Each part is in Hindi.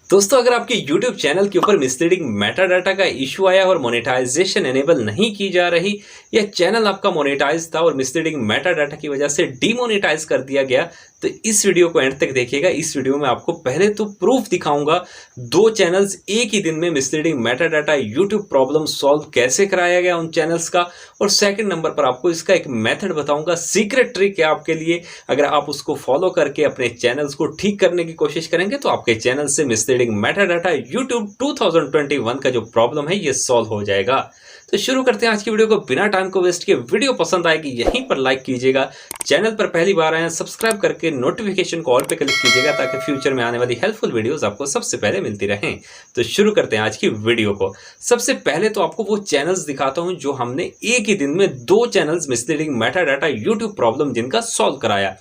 दोस्तों, अगर आपके YouTube चैनल के ऊपर मिसलीडिंग मेटाडाटा का इशू आया और मोनेटाइजेशन एनेबल नहीं की जा रही या चैनल आपका मोनेटाइज था और मिसलीडिंग मेटाडाटा की वजह से डीमोनेटाइज कर दिया गया, तो इस वीडियो को एंड तक देखिएगा। इस वीडियो में आपको पहले तो प्रूफ दिखाऊंगा 2 चैनल्स एक ही दिन में misleading metadata YouTube problem solve कैसे कराया गया उन चैनल्स का, और सेकंड नंबर पर आपको इसका एक मेथड बताऊंगा, सीक्रेट ट्रिक है आपके लिए। अगर आप उसको फॉलो करके अपने चैनल्स को ठीक करने की कोशिश करेंगे तो आपके चैनल से मिसलीडिंग मेटाडाटा YouTube 2021 का जो प्रॉब्लम है ये सॉल्व हो जाएगा। तो शुरू करते हैं आज की वीडियो को बिना टाइम को वेस्ट किए। वीडियो पसंद आएगी यहीं पर लाइक कीजिएगा, चैनल पर पहली बार आए हैं सब्सक्राइब करके नोटिफिकेशन को ऑल पे क्लिक कीजिएगा ताकि फ्यूचर में आने वाली हेल्पफुल वीडियोस आपको सबसे पहले मिलती रहें। तो शुरू करते हैं आज की वीडियो को। सबसे पहले तो आपको वो चैनल्स दिखाता हूं जो हमने एक ही दिन में 2 channels misleading metadata YouTube problem जिनका सॉल्व कराया।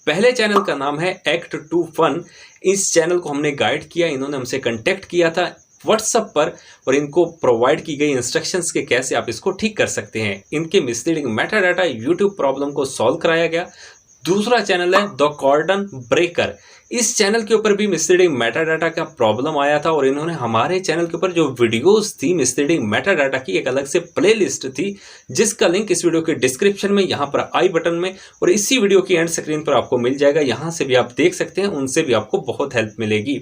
पहले चैनल का नाम है एक्ट टू फन। इस चैनल को हमने गाइड किया, इन्होंने हमसे कांटेक्ट किया था व्हाट्सएप पर और इनको प्रोवाइड की गई इंस्ट्रक्शंस के कैसे आप इसको ठीक कर सकते हैं। इनके मिसलीडिंग मेटाडाटा यूट्यूब प्रॉब्लम को सॉल्व कराया गया। दूसरा चैनल है द कॉर्डन ब्रेकर। इस चैनल के ऊपर भी मिसलीडिंग मेटाडाटा का प्रॉब्लम आया था और इन्होंने हमारे चैनल के ऊपर जो वीडियोस थी मिसलीडिंग मेटाडाटा की एक अलग से प्लेलिस्ट थी, जिसका लिंक इस वीडियो के डिस्क्रिप्शन में, यहाँ पर आई बटन में और इसी वीडियो की एंड स्क्रीन पर आपको मिल जाएगा। यहाँ से भी आप देख सकते हैं, उनसे भी आपको बहुत हेल्प मिलेगी।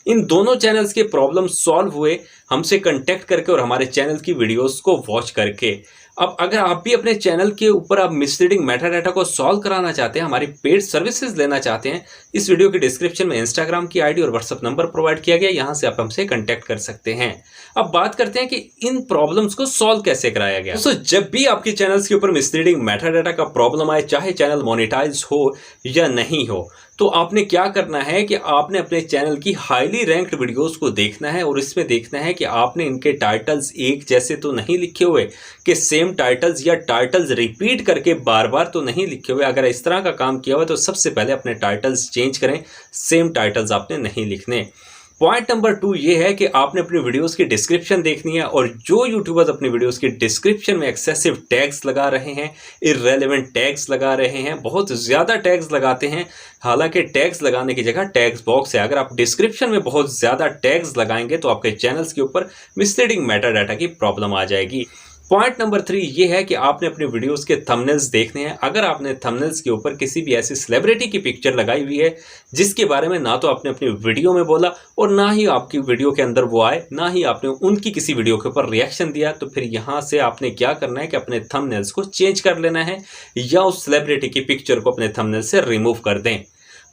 इन दोनों चैनल्स के प्रॉब्लम सॉल्व हुए हमसे कांटेक्ट करके और हमारे चैनल की वीडियोस को वॉच करके। अब अगर आप भी अपने चैनल के ऊपर आप मिसलीडिंग मेटाडाटा को सॉल्व कराना चाहते हैं, हमारी पेड सर्विसेज लेना चाहते हैं, इस वीडियो के डिस्क्रिप्शन में इंस्टाग्राम की आईडी और व्हाट्सएप नंबर प्रोवाइड किया गया, यहां से आप हमसे कांटेक्ट कर सकते हैं। अब बात करते हैं कि इन प्रॉब्लम्स को सॉल्व कैसे कराया गया। दोस्तों, जब भी आपके चैनल्स के ऊपर मिसलीडिंग मेटाडाटा का प्रॉब्लम आए, चाहे चैनल मोनेटाइज हो या नहीं हो, तो आपने क्या करना है कि आपने अपने चैनल की हाईली रैंक्ड वीडियोस को देखना है और इसमें देखना है कि आपने इनके टाइटल्स एक जैसे तो नहीं लिखे हुए, कि सेम टाइटल्स या टाइटल्स रिपीट करके बार बार तो नहीं लिखे हुए। अगर इस तरह का काम किया हुआ तो सबसे पहले अपने टाइटल्स चेंज करें, सेम टाइटल्स आपने नहीं लिखने। पॉइंट नंबर 2 ये है कि आपने अपनी वीडियोस की डिस्क्रिप्शन देखनी है, और जो यूट्यूबर्स अपनी वीडियोस की डिस्क्रिप्शन में एक्सेसिव टैग्स लगा रहे हैं, इररेलेवेंट टैग्स लगा रहे हैं, बहुत ज़्यादा टैग्स लगाते हैं, हालांकि टैग्स लगाने की जगह टैग्स बॉक्स है। अगर आप डिस्क्रिप्शन में बहुत ज़्यादा टैग्स लगाएंगे तो आपके चैनल्स के ऊपर मिसलीडिंग मेटाडाटा की प्रॉब्लम आ जाएगी। पॉइंट नंबर 3 ये है कि आपने अपने वीडियोस के थंबनेल्स देखने हैं। अगर आपने थंबनेल्स के ऊपर किसी भी ऐसी सेलिब्रिटी की पिक्चर लगाई हुई है जिसके बारे में ना तो आपने अपनी वीडियो में बोला और ना ही आपकी वीडियो के अंदर वो आए, ना ही आपने उनकी किसी वीडियो के ऊपर रिएक्शन दिया, तो फिर यहाँ से आपने क्या करना है कि अपने थंबनेल्स को चेंज कर लेना है या उस सेलिब्रिटी की पिक्चर को अपने थंबनेल से रिमूव कर दें।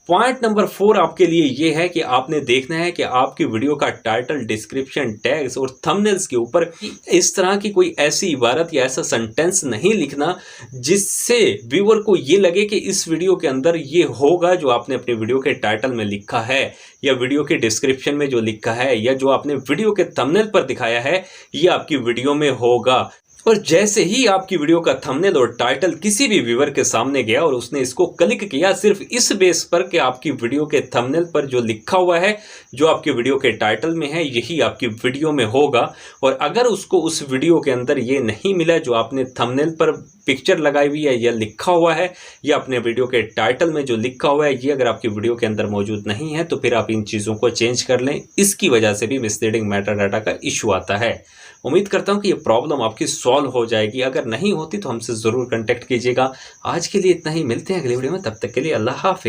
पॉइंट नंबर 4 आपके लिए ये है कि आपने देखना है कि आपकी वीडियो का टाइटल, डिस्क्रिप्शन, टैग्स और थंबनेल्स के ऊपर इस तरह की कोई ऐसी इबारत या ऐसा सेंटेंस नहीं लिखना जिससे व्यूअर को ये लगे कि इस वीडियो के अंदर ये होगा जो आपने अपने वीडियो के टाइटल में लिखा है या वीडियो के डिस्क्रिप्शन में जो लिखा है या जो आपने वीडियो के थंबनेल पर दिखाया है, ये आपकी वीडियो में होगा। और जैसे ही आपकी वीडियो का थंबनेल और टाइटल किसी भी व्यूअर के सामने गया और उसने इसको क्लिक किया सिर्फ इस बेस पर कि आपकी वीडियो के थंबनेल पर जो लिखा हुआ है, जो आपके वीडियो के टाइटल में है, यही आपकी वीडियो में होगा, और अगर उसको उस वीडियो के अंदर ये नहीं मिला जो आपने थंबनेल पर पिक्चर लगाई हुई है या लिखा हुआ है, या अपने वीडियो के टाइटल में जो लिखा हुआ है, ये अगर आपकी वीडियो के अंदर मौजूद नहीं है, तो फिर आप इन चीज़ों को चेंज कर लें। इसकी वजह से भी मिसलीडिंग मेटाडाटा का इशू आता है। उम्मीद करता हूं कि ये प्रॉब्लम आपकी सॉल्व हो जाएगी। अगर नहीं होती तो हमसे ज़रूर कांटेक्ट कीजिएगा। आज के लिए इतना ही, मिलते हैं अगली वीडियो में, तब तक के लिए अल्लाह हाफिज़।